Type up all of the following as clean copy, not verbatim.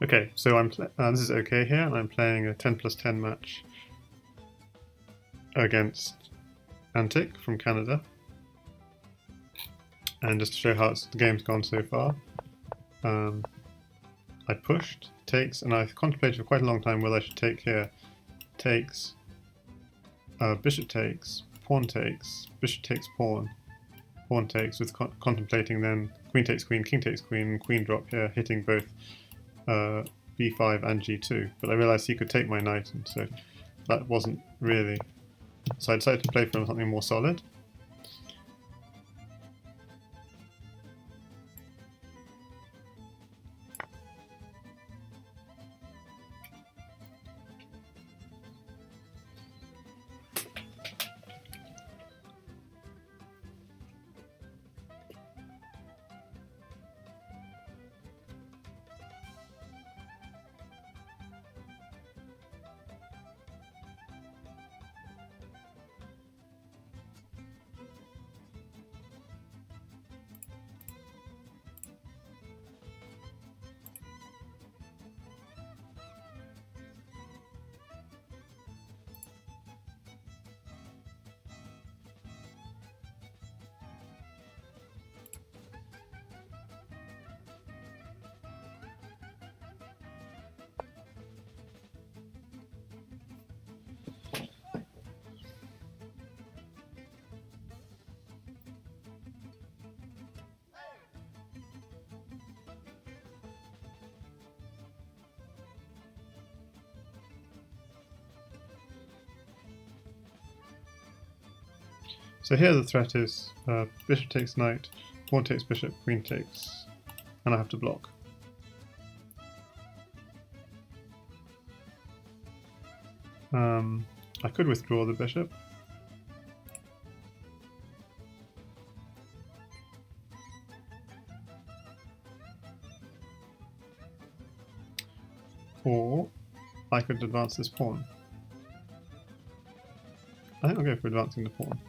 Okay, so I'm this is okay here, and I'm playing a 10+10 match against Antic from Canada. And just to show how the game's gone so far, I pushed, takes, and I contemplated for quite a long time whether I should take here. Takes, bishop takes, pawn takes, bishop takes pawn, pawn takes, with contemplating then queen takes queen, king takes queen, queen drop here, hitting both b5 and g2. But I realised he could take my knight, and so that wasn't really. So I decided to play for something more solid. So here the threat is bishop takes knight, pawn takes bishop, queen takes, and I have to block. I could withdraw the bishop. Or I could advance this pawn. I think I'll go for advancing the pawn.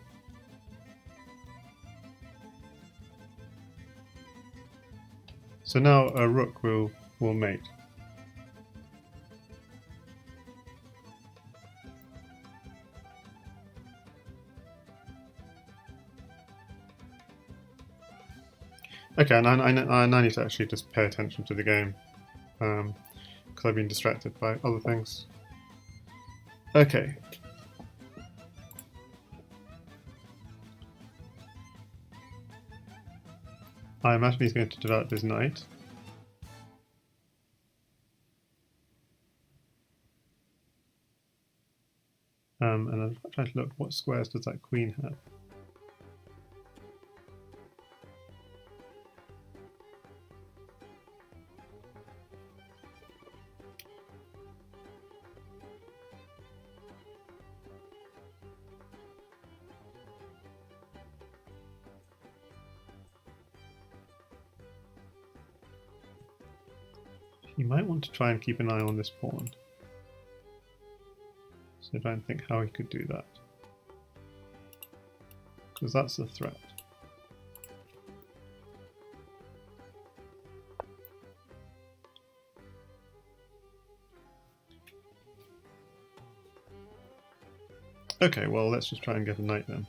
So now a rook will mate. Okay, and I need to actually just pay attention to the game, because I've been distracted by other things. Okay. I imagine he's going to develop his knight. And I'm trying to look, what squares does that queen have? You might want to try and keep an eye on this pawn. So try and think how he could do that. Because that's a threat. Okay, well let's just try and get a knight then.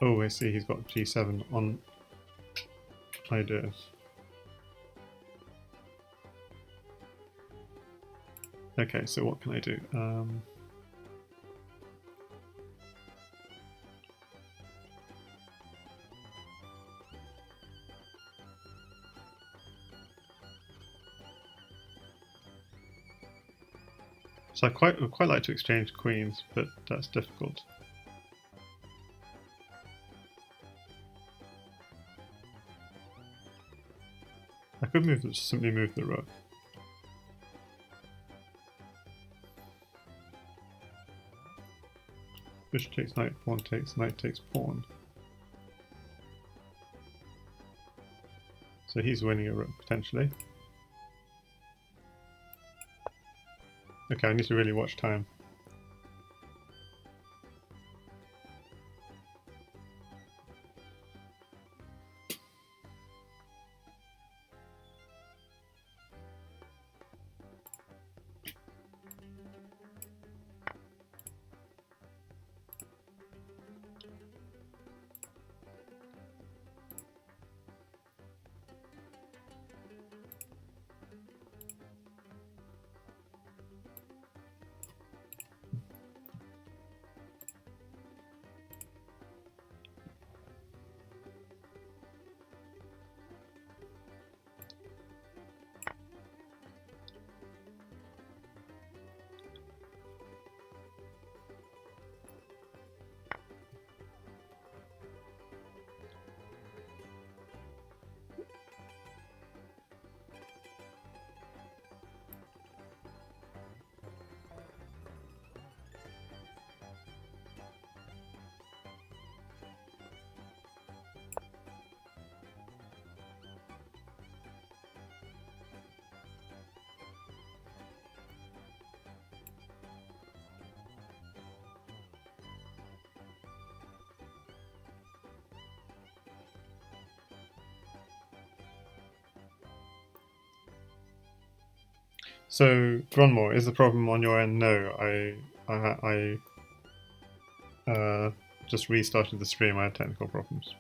Oh, I see, he's got g7 on ideas. Okay, so what can I do? So I would quite like to exchange queens, but that's difficult. I could simply move the rook. Bishop takes knight, pawn takes, knight takes pawn. So he's winning a rook, potentially. Okay, I need to really watch time. So, Gronmore, is the problem on your end? No, I just restarted the stream. I had technical problems.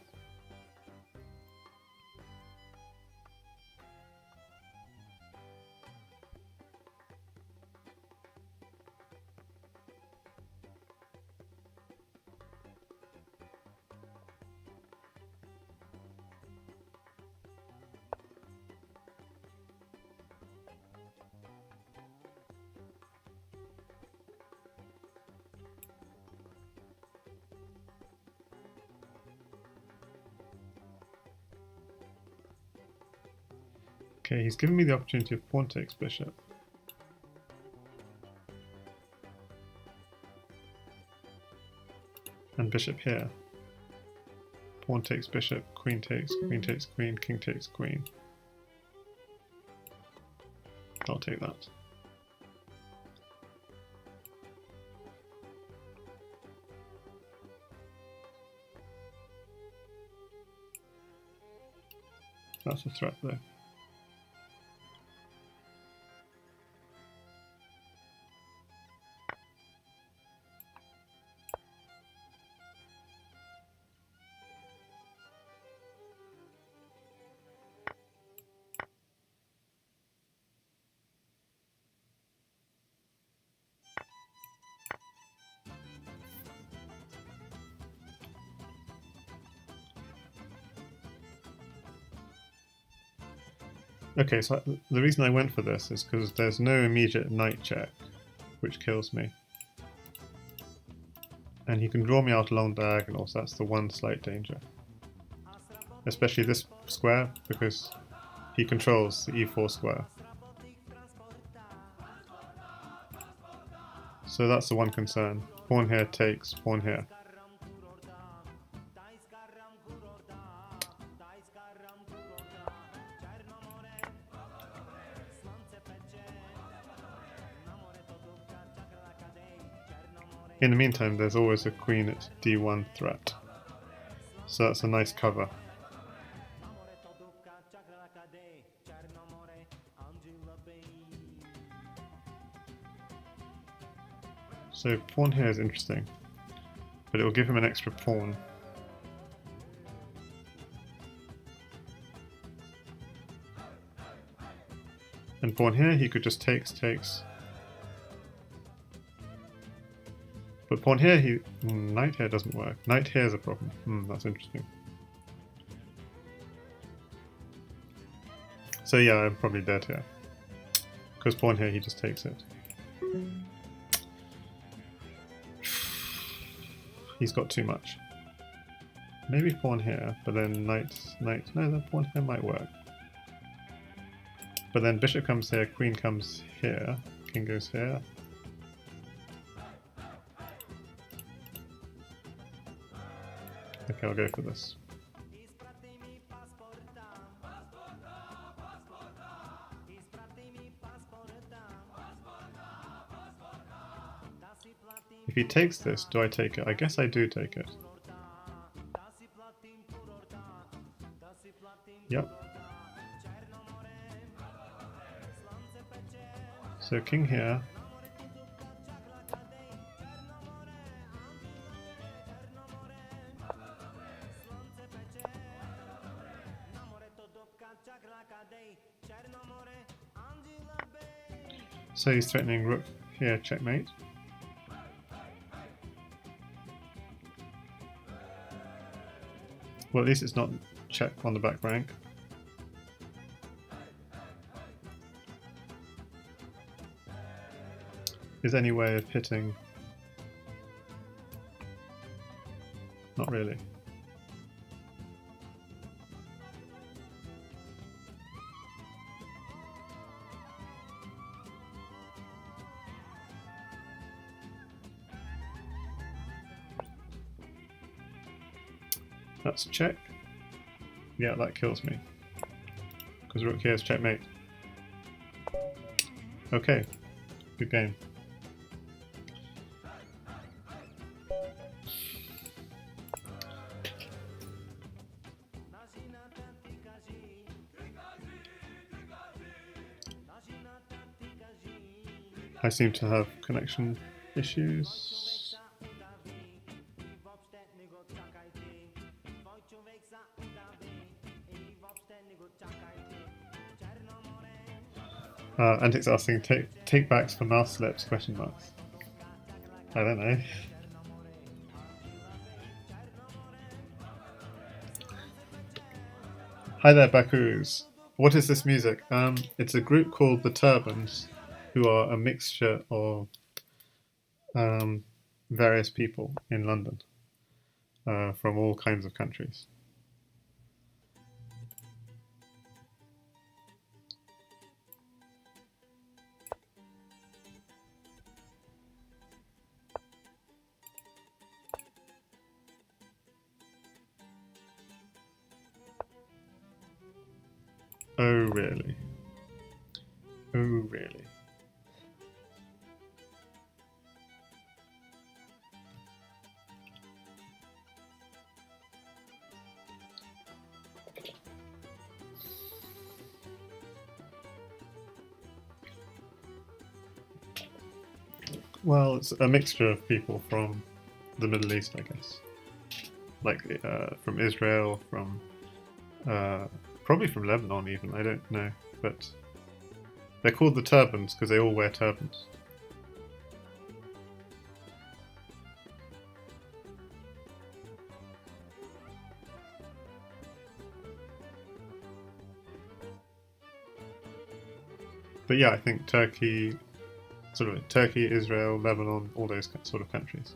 Okay, he's given me the opportunity of pawn takes bishop. And bishop here. Pawn takes bishop, queen takes queen, king takes queen. I'll take that. That's a threat though. Okay, so the reason I went for this is because there's no immediate knight check, which kills me. And he can draw me out along diagonals, that's the one slight danger. Especially this square, because he controls the e4 square. So that's the one concern. Pawn here takes, pawn here. In the meantime, there's always a queen at d1 threat. So that's a nice cover. So pawn here is interesting, but it will give him an extra pawn. And pawn here, he could just takes. But pawn here, knight here doesn't work. Knight here is a problem. That's interesting. So yeah, I'm probably dead here. Because pawn here, he just takes it. He's got too much. Maybe pawn here, but then knight. No, the pawn here might work. But then bishop comes here, queen comes here, king goes here. Okay, I'll go for this. If he takes this, do I take it? I guess I do take it. Yep. So king here. So he's threatening rook here, checkmate. Well, at least it's not check on the back rank. Is there any way of hitting? Not really. That's check. Yeah, that kills me. Because rook here is checkmate. Okay, good game. I seem to have connection issues. Antic's asking, take backs for mouth slips, question marks. I don't know. Hi there, Bakus. What is this music? It's a group called the Turbans, who are a mixture of various people in London from all kinds of countries. Oh, really? Oh, really? Well, it's a mixture of people from the Middle East, I guess. Like from Israel, from probably from Lebanon even, I don't know. But they're called the Turbans because they all wear turbans. But yeah, I think Turkey, Israel, Lebanon, all those sort of countries.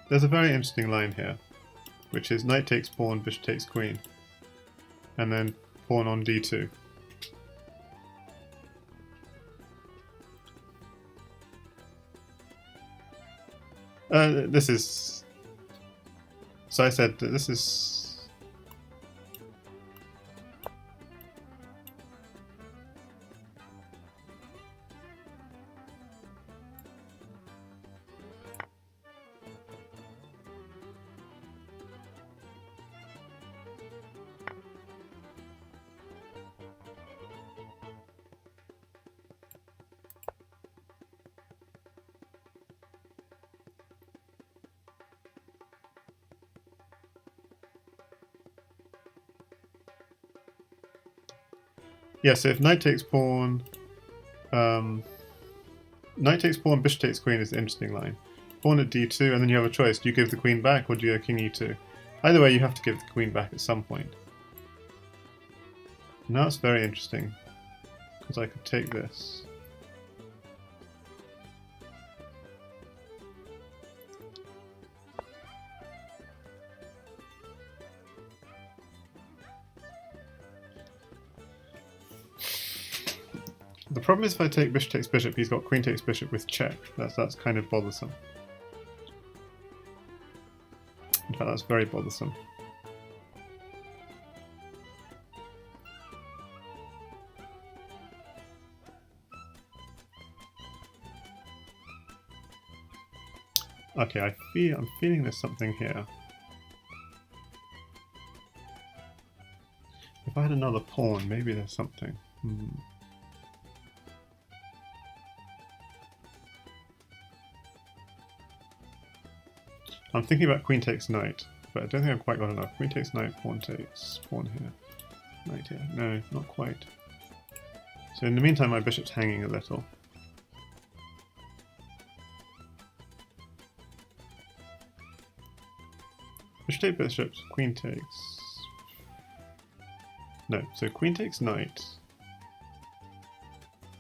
There's a very interesting line here, which is knight takes pawn, bishop takes queen, and then pawn on d2. This is... So I said that this is... Yeah, so if knight takes pawn, bishop takes queen is the interesting line. Pawn at d2, and then you have a choice. Do you give the queen back, or do you go king e2? Either way, you have to give the queen back at some point. Now it's very interesting, because I could take this. The problem is if I take bishop takes bishop, he's got queen takes bishop with check. That's kind of bothersome. In fact, that's very bothersome. Okay, I'm feeling there's something here. If I had another pawn, maybe there's something. I'm thinking about queen takes knight, but I don't think I've quite got enough. Queen takes knight, pawn takes pawn here, knight here. No, not quite. So in the meantime, my bishop's hanging a little. Bishop takes bishop, queen takes... No, so queen takes knight.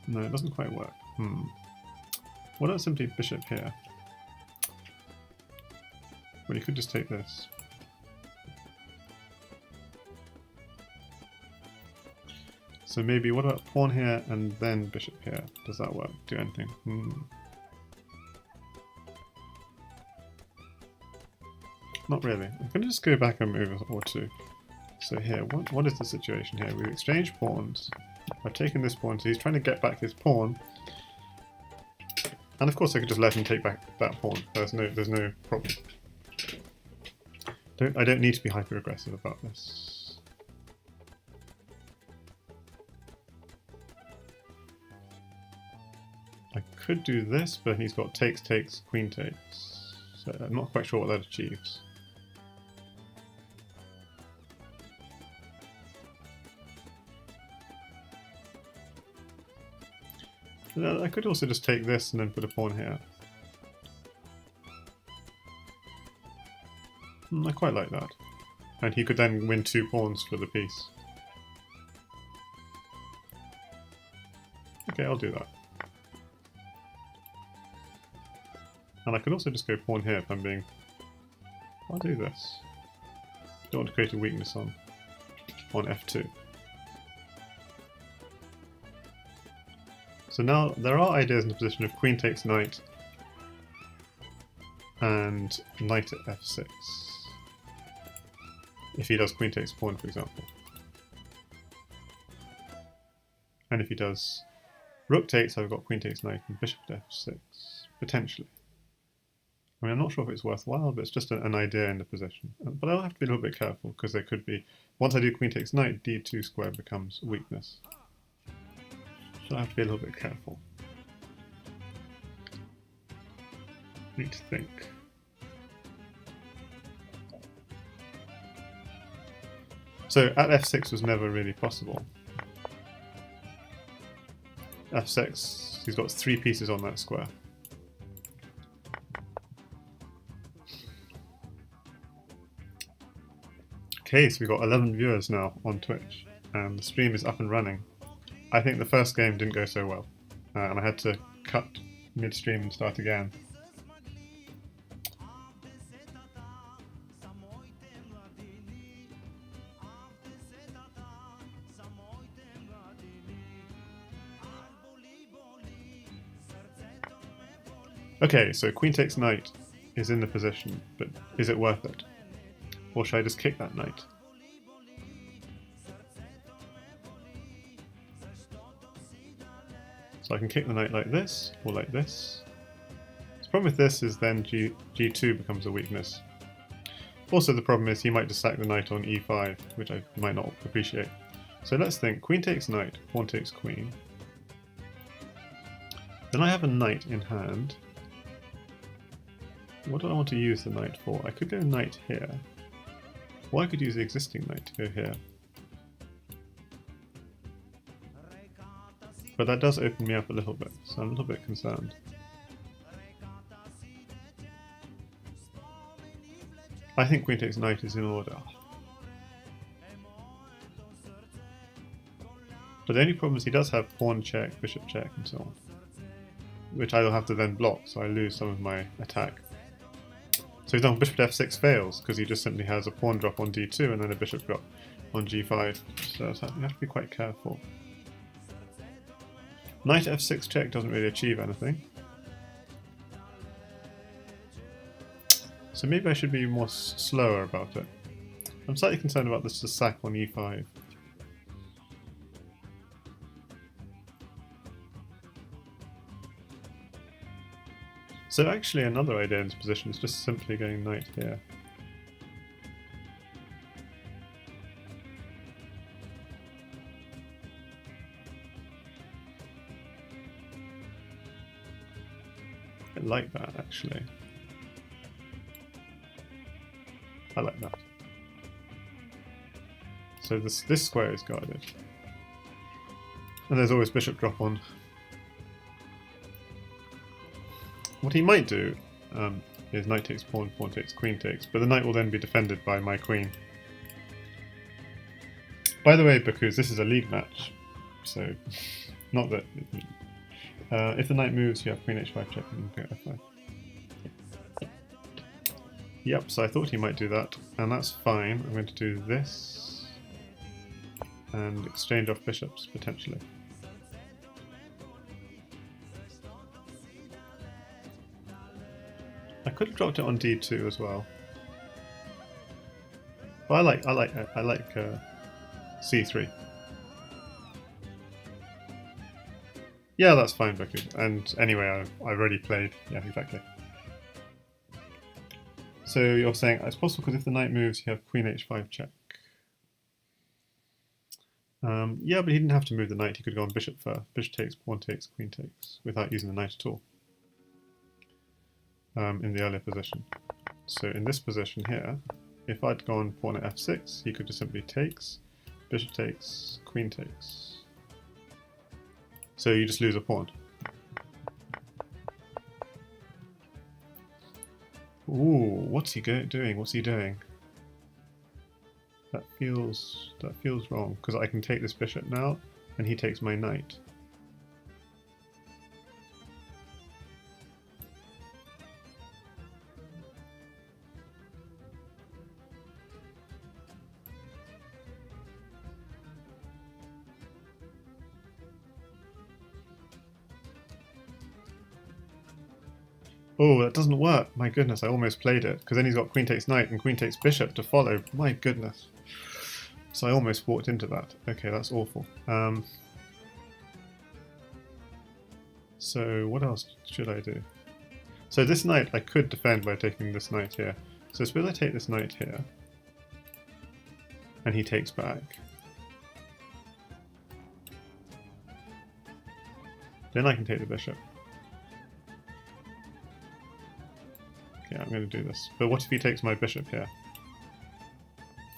No, it doesn't quite work. What about simply bishop here? Well, you could just take this. So maybe, what about pawn here and then bishop here? Does that work? Do anything? Not really. I'm going to just go back a move or two. So here, what is the situation here? We've exchanged pawns. I've taken this pawn, so he's trying to get back his pawn. And of course I could just let him take back that pawn. There's no problem. I don't need to be hyper aggressive about this. I could do this, but he's got takes, takes, queen takes. So I'm not quite sure what that achieves. I could also just take this and then put a pawn here. I quite like that. And he could then win 2 pawns for the piece. Okay, I'll do that. And I could also just go pawn here if I'm being... I'll do this. Don't want to create a weakness on f2. So now there are ideas in the position of queen takes knight and knight at f6. If he does queen takes pawn, for example. And if he does rook takes, I've got queen takes knight and bishop at f6, potentially. I mean, I'm not sure if it's worthwhile, but it's just an idea in the position. But I'll have to be a little bit careful, because there could be... Once I do queen takes knight, d2 square becomes weakness. So I have to be a little bit careful. Need to think. So at f6 was never really possible. f6, he's got 3 pieces on that square. Okay, so we've got 11 viewers now on Twitch, and the stream is up and running. I think the first game didn't go so well, and I had to cut mid-stream and start again. Okay, so queen takes knight is in the position, but is it worth it? Or should I just kick that knight? So I can kick the knight like this, or like this. The problem with this is then g2 becomes a weakness. Also the problem is he might just sack the knight on e5, which I might not appreciate. So let's think, queen takes knight, pawn takes queen. Then I have a knight in hand. What do I want to use the knight for? I could go knight here. Or I could use the existing knight to go here. But that does open me up a little bit, so I'm a little bit concerned. I think queen takes knight is in order. But the only problem is he does have pawn check, bishop check, and so on. Which I will have to then block, so I lose some of my attack. So for example, bishop at f6 fails, because he just simply has a pawn drop on d2 and then a bishop drop on g5. So you have to be quite careful. Knight f6 check doesn't really achieve anything. So maybe I should be more slower about it. I'm slightly concerned about this sack on e5. So actually another idea in this position is just simply going knight here. I like that actually. I like that. So this square is guarded. And there's always bishop drop on. What he might do is knight takes pawn, pawn takes, queen takes, but the knight will then be defended by my queen. By the way, because this is a league match, so not that... if the knight moves, you have queen h5 check and go f5. Yep, so I thought he might do that, and that's fine. I'm going to do this, and exchange off bishops, potentially. I could have dropped it on d2 as well. But I like c3. Yeah, that's fine, Becky. And anyway, I've already played. Yeah, exactly. So you're saying it's possible because if the knight moves, you have queen h5 check. Yeah, but he didn't have to move the knight. He could go on bishop first. Bishop takes, pawn takes, queen takes, without using the knight at all. In the earlier position. So in this position here, if I'd gone pawn at f6, he could just simply takes, bishop takes, queen takes. So you just lose a pawn. Ooh, what's he doing? What's he doing? That feels wrong, because I can take this bishop now, and he takes my knight. Oh, that doesn't work. My goodness, I almost played it, because then he's got queen takes knight and queen takes bishop to follow. My goodness. So I almost walked into that. Okay, that's awful. So what else should I do? So this knight I could defend by taking this knight here. So suppose I take this knight here, and he takes back. Then I can take the bishop. Okay, I'm going to do this. But what if he takes my bishop here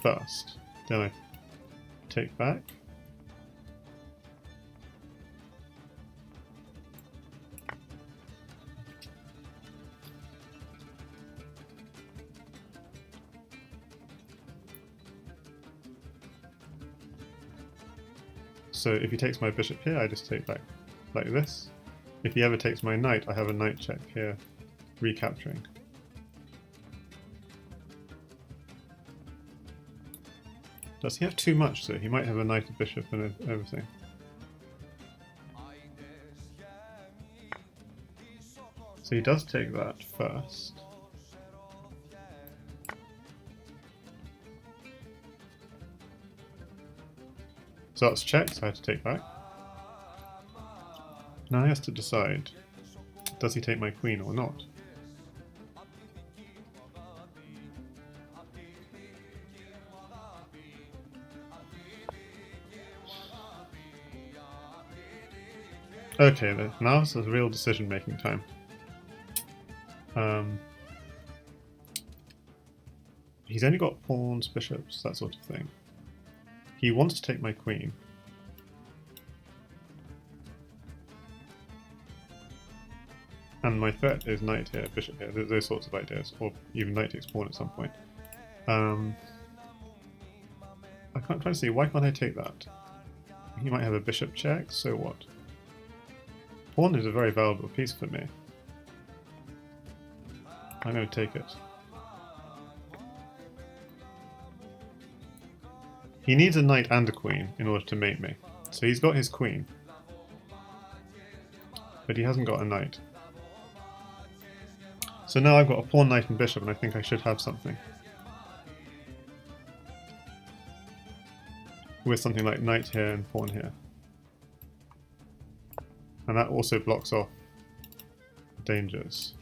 first? Then I take back. So if he takes my bishop here, I just take back like this. If he ever takes my knight, I have a knight check here, recapturing. Does he have too much though? He might have a knight, a bishop and everything. So he does take that first. So that's checked, so I have to take back. Now he has to decide, does he take my queen or not? Okay, now it's a real decision-making time. He's only got pawns, bishops, that sort of thing. He wants to take my queen. And my threat is knight here, bishop here, those sorts of ideas, or even knight takes pawn at some point. I can't try to see, why can't I take that? He might have a bishop check, so what? Pawn is a very valuable piece for me. I'm going to take it. He needs a knight and a queen in order to mate me. So he's got his queen. But he hasn't got a knight. So now I've got a pawn, knight and bishop, and I think I should have something. With something like knight here and pawn here. And that also blocks off dangers.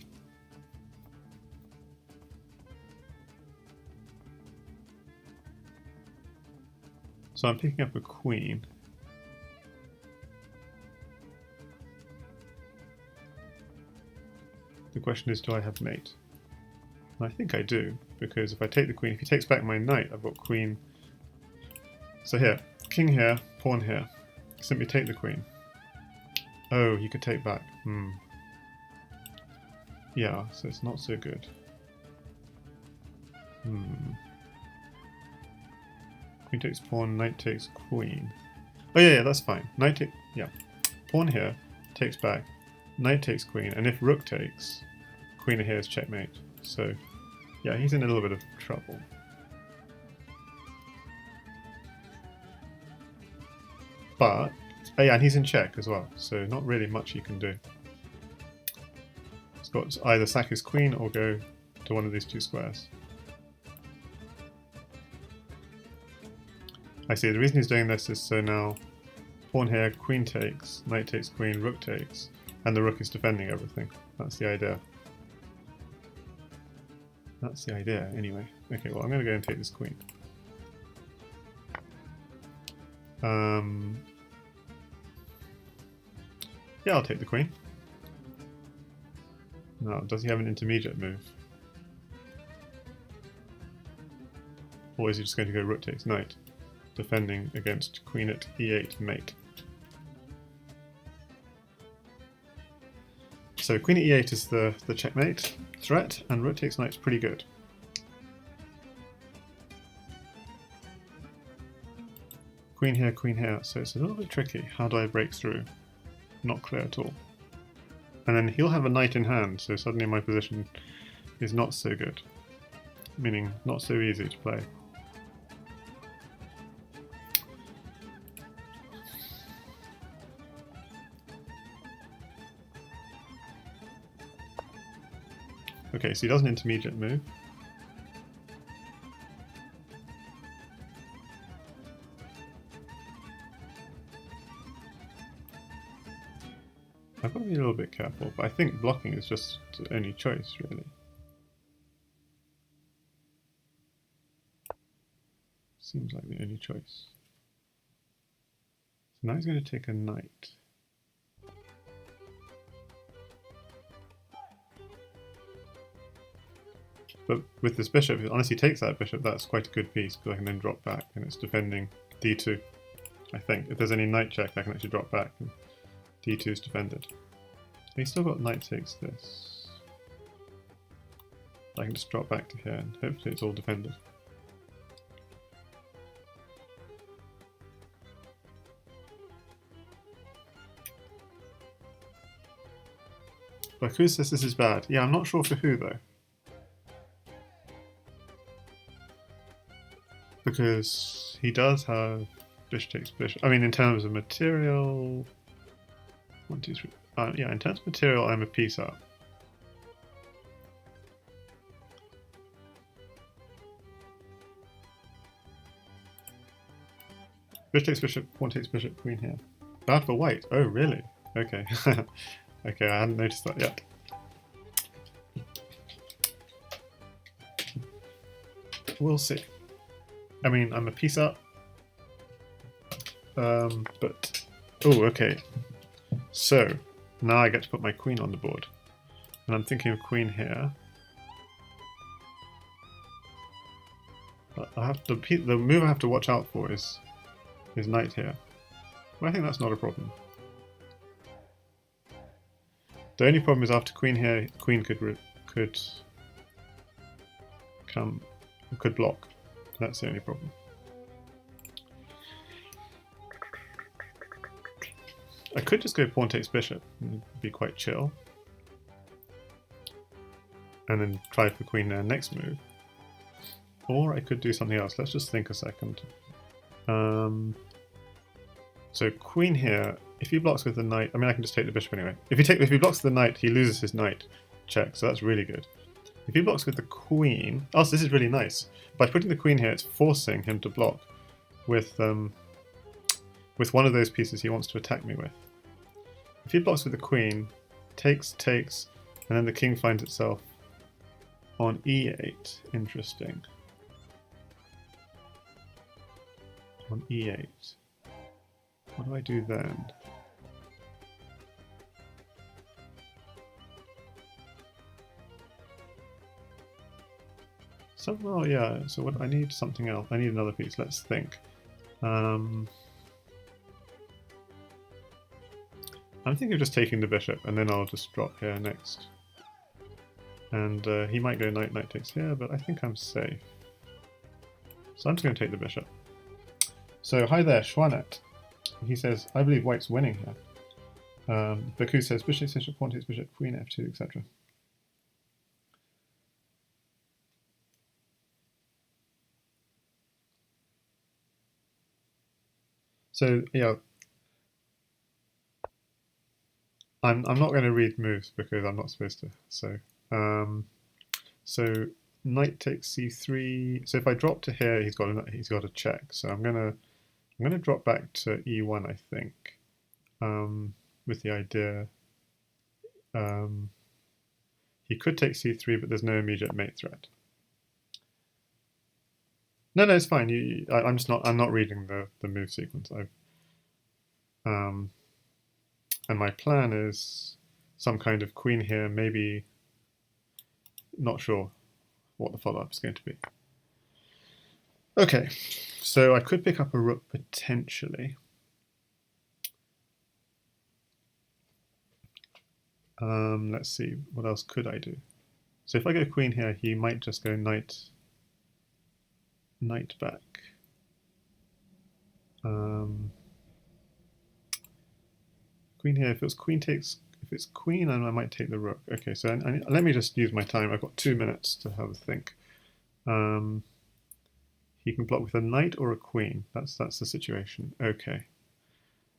So I'm picking up a queen. The question is, do I have mate? And I think I do, because if I take the queen, if he takes back my knight, I've got queen. So here, king here, pawn here. Simply take the queen. Oh, he could take back. Yeah, so it's not so good. Queen takes pawn, knight takes queen. Oh yeah, that's fine. Knight takes, yeah. Pawn here, takes back, knight takes queen, and if rook takes, queen here is checkmate. So, yeah, he's in a little bit of trouble. But, oh yeah, and he's in check as well, so not really much he can do. He's got to either sack his queen or go to one of these two squares. I see, the reason he's doing this is so now pawn here, queen takes, knight takes queen, rook takes, and the rook is defending everything. That's the idea. That's the idea, anyway. Okay, well, I'm going to go and take this queen. Yeah, I'll take the queen. Now, does he have an intermediate move? Or is he just going to go rook takes knight, defending against queen at e8 mate? So queen at e8 is the checkmate threat, and rook takes knight's pretty good. Queen here, so it's a little bit tricky. How do I break through? Not clear at all. And then he'll have a knight in hand, so suddenly my position is not so good. Meaning, not so easy to play. Okay, so he does an intermediate move. I've got to be a little bit careful, but I think blocking is just the only choice, really. Seems like the only choice. So now he's going to take a knight. But with this bishop, unless he takes that bishop, that's quite a good piece, because I can then drop back, and it's defending d2, I think. If there's any knight check, I can actually drop back, and d2 is defended. He's still got knight takes this. I can just drop back to here, and hopefully it's all defended. But who says this is bad? Yeah, I'm not sure for who, though. Because he does have bishop takes bishop. I mean, in terms of material... 1, 2, 3... yeah, in terms of material, I'm a piece up. Bishop takes bishop, pawn takes bishop, queen here. Bad for white. Oh, really? Okay. Okay, I hadn't noticed that yet. We'll see. I mean, I'm a piece up. But... Oh, okay. So, now I get to put my queen on the board. And I'm thinking of queen here. I have to, the move I have to watch out for is knight here. Well, I think that's not a problem. The only problem is after queen here, queen could block. That's the only problem. I could just go pawn takes bishop and be quite chill. And then try for queen there next move. Or I could do something else. Let's just think a second. So queen here, if he blocks with the knight, I mean I can just take the bishop anyway. If he blocks with the knight, he loses his knight check, so that's really good. If he blocks with the queen, oh, so this is really nice. By putting the queen here, it's forcing him to block with one of those pieces he wants to attack me with. If he blocks with the queen, takes, and then the king finds itself on e8. Interesting. On e8. What do I do then? Oh yeah, so what I need something else. I need another piece. Let's think. I'm thinking of just taking the bishop, and then I'll just drop here next. And he might go knight takes here, but I think I'm safe. So I'm just going to take the bishop. So hi there, Schwanet. He says, I believe white's winning here. Baku says, bishop takes bishop, pawn takes bishop, queen f2, etc. So yeah, I'm not going to read moves because I'm not supposed to. So knight takes c3. So if I drop to here, he's got a check. So I'm gonna drop back to e1, I think, with the idea he could take c3, but there's no immediate mate threat. No, no, it's fine. I'm just not. I'm not reading the move sequence. And my plan is some kind of queen here. Maybe not sure what the follow-up is going to be. Okay, so I could pick up a rook potentially. Let's see, what else could I do? So if I go queen here, he might just go knight back. Queen here. If it's queen, I might take the rook. Okay, so let me just use my time. I've got 2 minutes to have a think. He can block with a knight or a queen. That's the situation. Okay.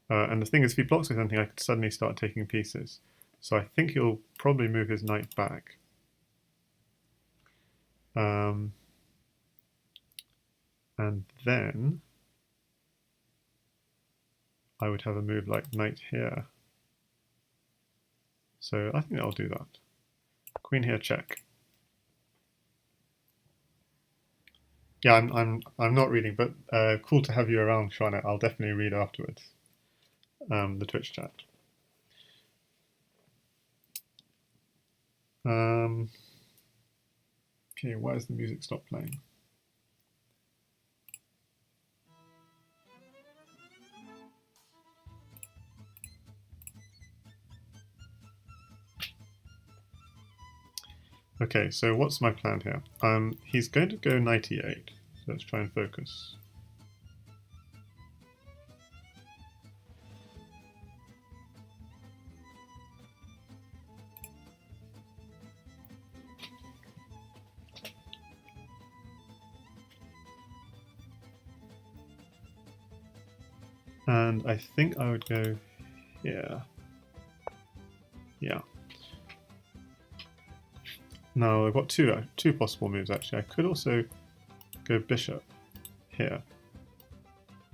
And the thing is, if he blocks with anything, I could suddenly start taking pieces. So I think he'll probably move his knight back. And then I would have a move like knight here. So I think I'll do that. Queen here, check. Yeah, I'm not reading, but cool to have you around, Shauna. I'll definitely read afterwards. The Twitch chat. Okay, why has the music stopped playing? Okay, so what's my plan here? He's going to go knight e8, so let's try and focus. And I think I would go here. Yeah. Now I've got two possible moves actually. I could also go bishop here,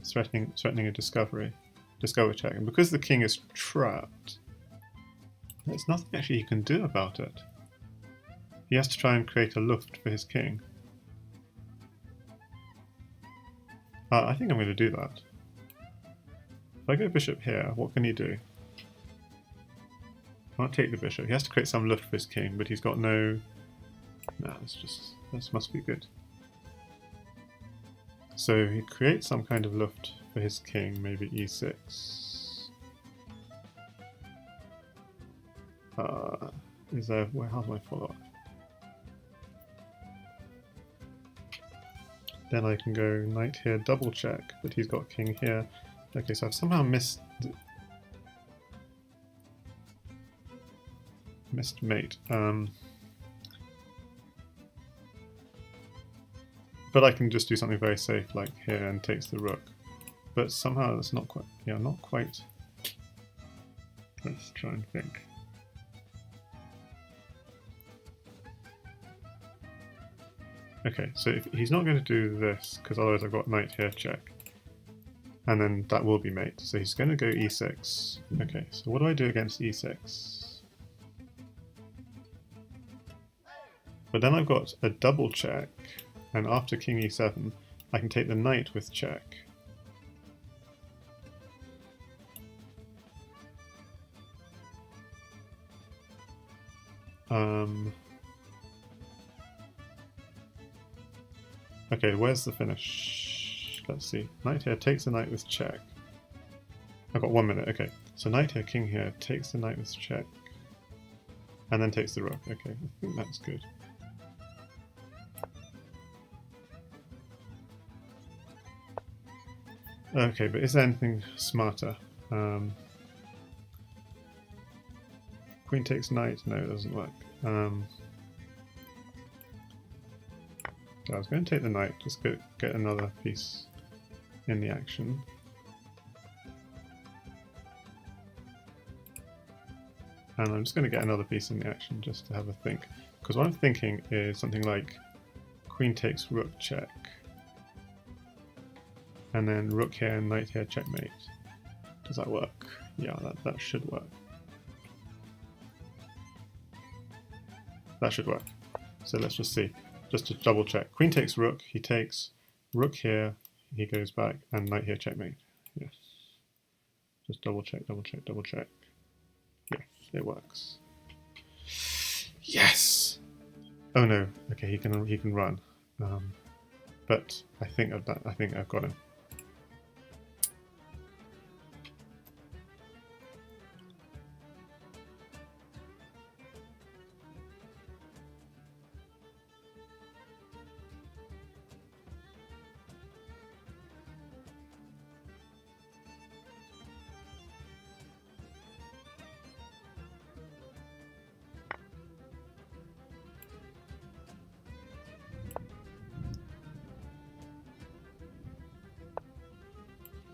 threatening a discover check. And because the king is trapped, there's nothing actually he can do about it. He has to try and create a luft for his king. I think I'm going to do that. If I go bishop here, what can he do? Can't take the bishop. He has to create some luft for his king, but he's got no... Nah, this must be good. So he creates some kind of luft for his king, maybe e6. Is there... how's my follow-up? Then I can go knight here, double check, but he's got king here. Okay, so I've somehow missed mate. But I can just do something very safe like here and takes the rook. But somehow that's not quite... Yeah, not quite... Let's try and think. Okay, so if he's not going to do this, because otherwise I've got knight here, check. And then that will be mate. So he's going to go e6. Okay, so what do I do against e6? But then I've got a double check, and after king e7, I can take the knight with check. Okay, where's the finish? Let's see. Knight here takes the knight with check. I've got 1 minute, okay. So knight here, king here, takes the knight with check. And then takes the rook. Okay, I think that's good. Okay, but is there anything smarter? Queen takes knight? No, it doesn't work. I was going to take the knight, just get another piece in the action. And I'm just going to get another piece in the action just to have a think. Because what I'm thinking is something like queen takes rook check. And then rook here and knight here checkmate. Does that work? Yeah, that should work. That should work. So let's just see. Just to double check. Queen takes rook, he takes, Rook here, he goes back, and knight here, checkmate. Yes. Just double check, double check, double check. Yes, it works. Yes. Oh no. Okay, he can run. But I think I've got him.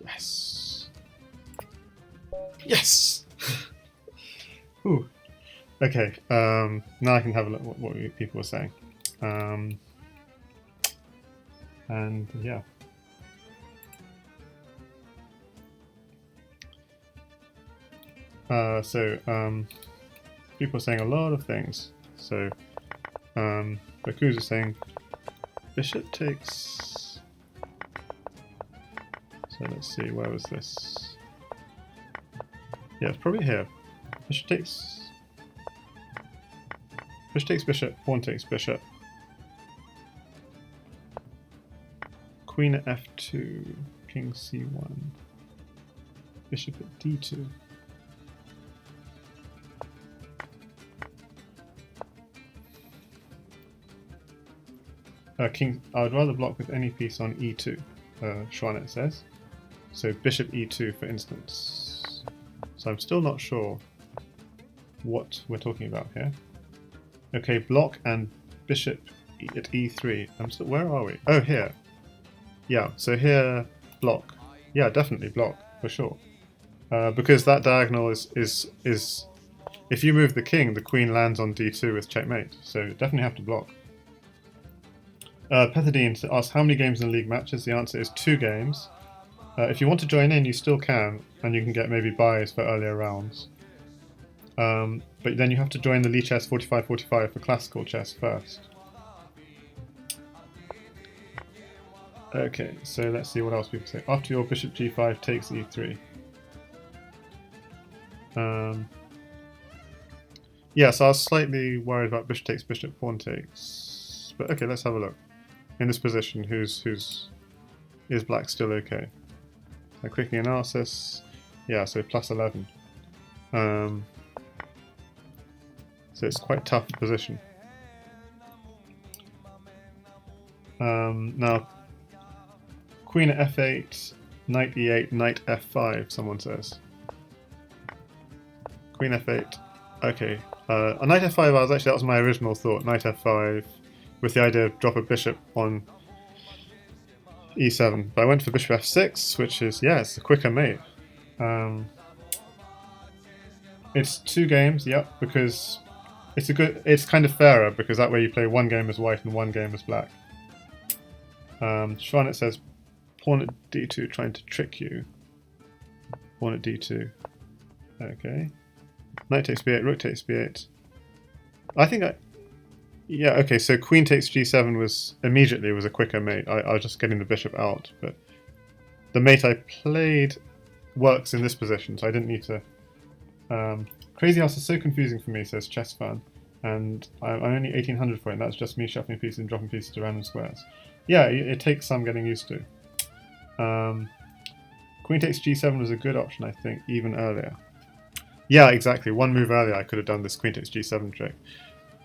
Yes. Yes. Ooh. Okay. Now I can have a look at what people were saying. And yeah. People are saying a lot of things. So, Baku's is saying bishop takes. So let's see, where was this? Yeah, it's probably here. Bishop takes bishop, pawn takes bishop. Queen at f2, king c1, bishop at d2. King, I would rather block with any piece on e2, Schwanet says. So bishop e2, for instance. So I'm still not sure what we're talking about here. Okay, block and bishop at e3. Where are we? Oh, here. Yeah, so here, block. Yeah, definitely block, for sure. Because that diagonal is if you move the king, the queen lands on d2 with checkmate. So definitely have to block. Pethadine asks how many games in league matches. The answer is 2 games. If you want to join in, you still can, and you can get maybe buys for earlier rounds. But then you have to join the Lichess 45-45 for classical chess first. Okay, so let's see what else people say. After your bishop g5 takes e3. Yeah, so I was slightly worried about bishop takes bishop, pawn takes. But okay, let's have a look. In this position, is black still okay? A quick analysis. Yeah, so plus 11. So it's quite a tough position. Now, queen at f8, knight e8, knight f5, someone says. Queen f8. Okay. On knight f5, that was my original thought. Knight f5, with the idea of drop a bishop on e7. But I went for bishop f6, which is, yeah, it's a quicker mate. It's 2 games, yep, because it's kind of fairer, because that way you play 1 game as white and 1 game as black. Schwanet says pawn at d2, trying to trick you. Pawn at d2. Okay. Knight takes b8, rook takes b8. Yeah, okay, so queen takes g7 was a quicker mate. I was just getting the bishop out, but the mate I played works in this position, so I didn't need to. Crazyhouse is so confusing for me, says Chess Fan, and I'm only 1800 for it, and that's just me shuffling pieces and dropping pieces to random squares. Yeah, it takes some getting used to. Queen takes g7 was a good option, I think, even earlier. Yeah, exactly. 1 move earlier, I could have done this queen takes g7 trick.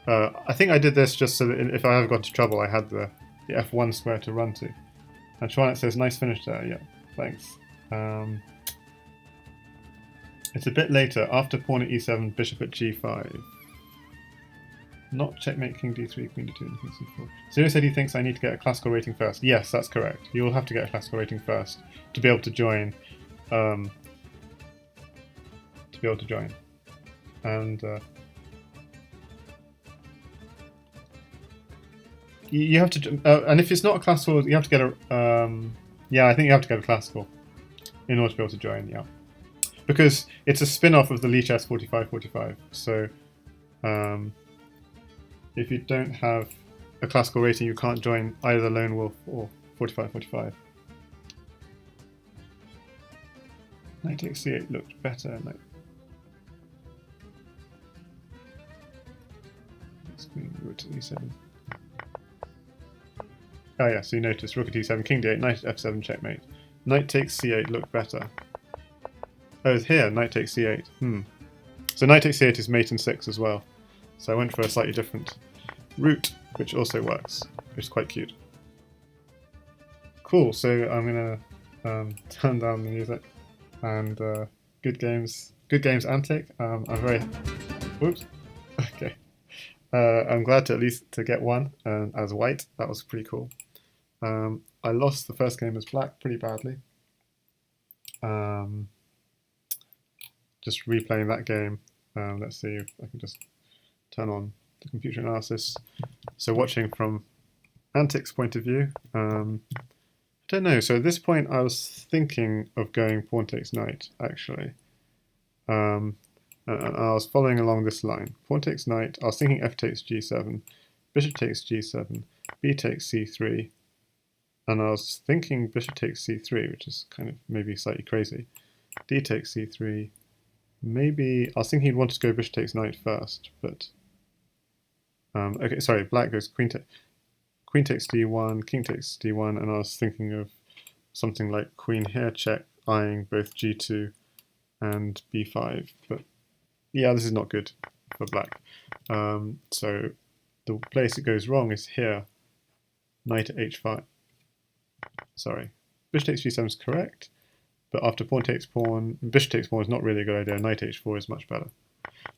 I think I did this just so that if I ever got into trouble, I had the f1 square to run to. And Schwanet says, nice finish there. Yeah, thanks. It's a bit later, after pawn at e7, bishop at g5. Not checkmate, king d3, queen d2, and king c4. Zero said he thinks I need to get a classical rating first. Yes, that's correct. You will have to get a classical rating first to be able to join. And you have to, and if it's not a classical, you have to get a. Yeah, I think you have to get a classical in order to be able to join. Yeah, because it's a spin-off of the Lichess 45-45. So, if you don't have a classical rating, you can't join either Lone Wolf or 45, 45. Knight takes c8 looked better. Queen, rook to e7. Oh yeah, so you notice rook at e7, king d8, knight at f7, checkmate. Knight takes c8 looked better. Oh, it's here, knight takes c8. So knight takes c8 is mate in 6 as well. So I went for a slightly different route, which also works, which is quite cute. Cool, so I'm gonna turn down the music, and good games, Antic. I'm very, whoops, okay. I'm glad to at least to get one as white. That was pretty cool. I lost the first game as black pretty badly. Just replaying that game. Let's see if I can just turn on the computer analysis. So watching from Antic's point of view, I don't know. So at this point, I was thinking of going pawn takes knight, actually. And I was following along this line. Pawn takes knight. I was thinking f takes g7, bishop takes g7, b takes c3, and I was thinking bishop takes c3, which is kind of maybe slightly crazy. D takes c3. Maybe I was thinking he'd want to go bishop takes knight first, but okay, sorry. Black goes queen takes d1, king takes d1, and I was thinking of something like queen here check, eyeing both g2 and b5, but yeah, this is not good for black. So the place it goes wrong is here, knight at h5. Sorry, bishop takes g7 is correct, but after pawn takes pawn, bishop takes pawn is not really a good idea. Knight h4 is much better.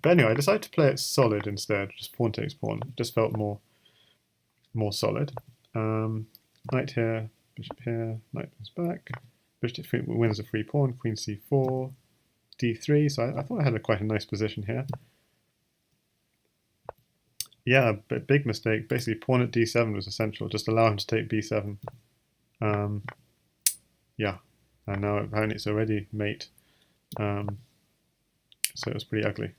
But anyway, I decided to play it solid instead, just pawn takes pawn. It just felt more solid. Knight here, bishop here, knight goes back. Bishop wins a free pawn, queen c4, d3. So I thought I had quite a nice position here. Yeah, but big mistake. Basically, pawn at d7 was essential. Just allow him to take b7. Yeah, and now apparently it's already mate. So it was pretty ugly.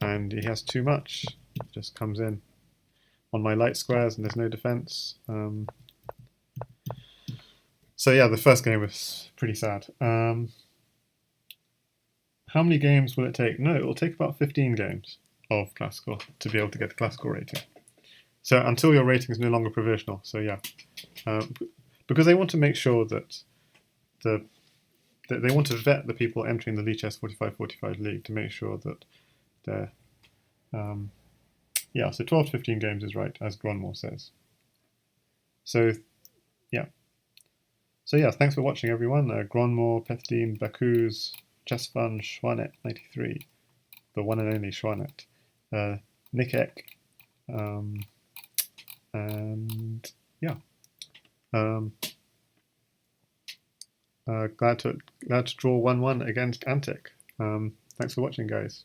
And he has too much. Just comes in on my light squares and there's no defense. So yeah, the first game was pretty sad. How many games will it take? No, it will take about 15 games of classical to be able to get the classical rating. So until your rating is no longer provisional. So yeah, because they want to make sure that they want to vet the people entering the Lichess 45/45 league to make sure that they're yeah. So 12 to 15 games is right, as Gronmore says. So yeah. So yeah, thanks for watching, everyone. Gronmore, Pethdin, Baku's, Chessfun, Schwanet93, the one and only Schwanet, Nick Eck, and yeah, glad to draw 1-1 against Antic. Thanks for watching, guys.